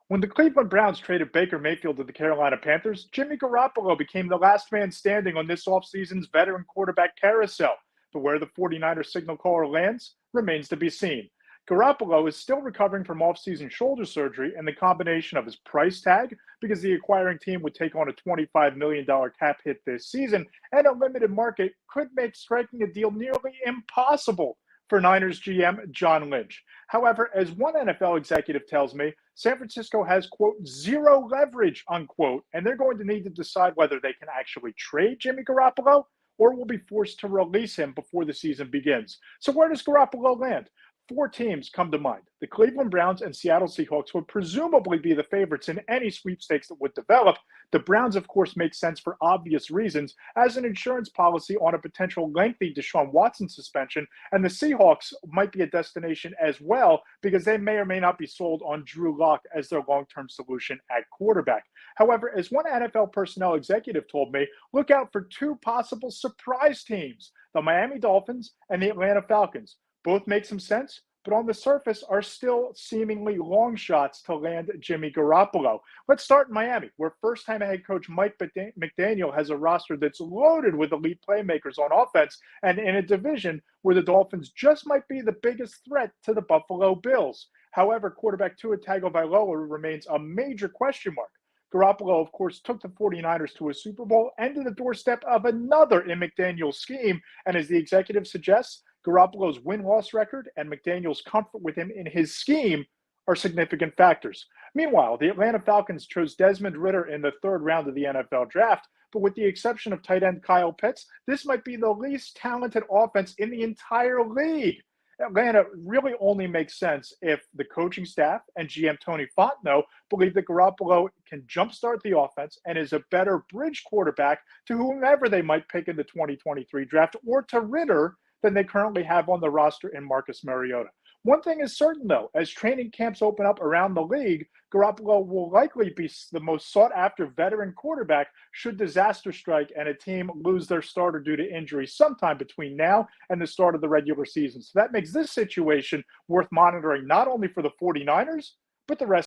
When the Cleveland Browns traded Baker Mayfield to the Carolina Panthers, Jimmy Garoppolo became the last man standing on this offseason's veteran quarterback carousel. But where the 49ers signal caller lands remains to be seen. Garoppolo is still recovering from offseason shoulder surgery and the combination of his price tag, because the acquiring team would take on a $25 million cap hit this season, and a limited market could make striking a deal nearly impossible for Niners GM John Lynch. However, as one NFL executive tells me, San Francisco has, quote, zero leverage, unquote, and they're going to need to decide whether they can actually trade Jimmy Garoppolo or will be forced to release him before the season begins. So where does Garoppolo land? Four teams come to mind. The Cleveland Browns and Seattle Seahawks would presumably be the favorites in any sweepstakes that would develop. The Browns, of course, make sense for obvious reasons as an insurance policy on a potential lengthy Deshaun Watson suspension, and the Seahawks might be a destination as well because they may or may not be sold on Drew Lock as their long-term solution at quarterback. However, as one NFL personnel executive told me, look out for two possible surprise teams, the Miami Dolphins and the Atlanta Falcons. Both make some sense, but on the surface are still seemingly long shots to land Jimmy Garoppolo. Let's start in Miami, where first-time head coach Mike McDaniel has a roster that's loaded with elite playmakers on offense, and in a division where the Dolphins just might be the biggest threat to the Buffalo Bills. However, quarterback Tua Tagovailoa remains a major question mark. Garoppolo, of course, took the 49ers to a Super Bowl and to the doorstep of another in McDaniel's scheme, and as the executive suggests, Garoppolo's win-loss record and McDaniel's comfort with him in his scheme are significant factors. Meanwhile, the Atlanta Falcons chose Desmond Ridder in the third round of the NFL draft, but with the exception of tight end Kyle Pitts, this might be the least talented offense in the entire league. Atlanta really only makes sense if the coaching staff and GM Tony Fontenot believe that Garoppolo can jumpstart the offense and is a better bridge quarterback to whomever they might pick in the 2023 draft, or to Ridder than they currently have on the roster in Marcus Mariota. One thing is certain, though, as training camps open up around the league, Garoppolo will likely be the most sought-after veteran quarterback should disaster strike and a team lose their starter due to injury sometime between now and the start of the regular season. So that makes this situation worth monitoring not only for the 49ers, but the rest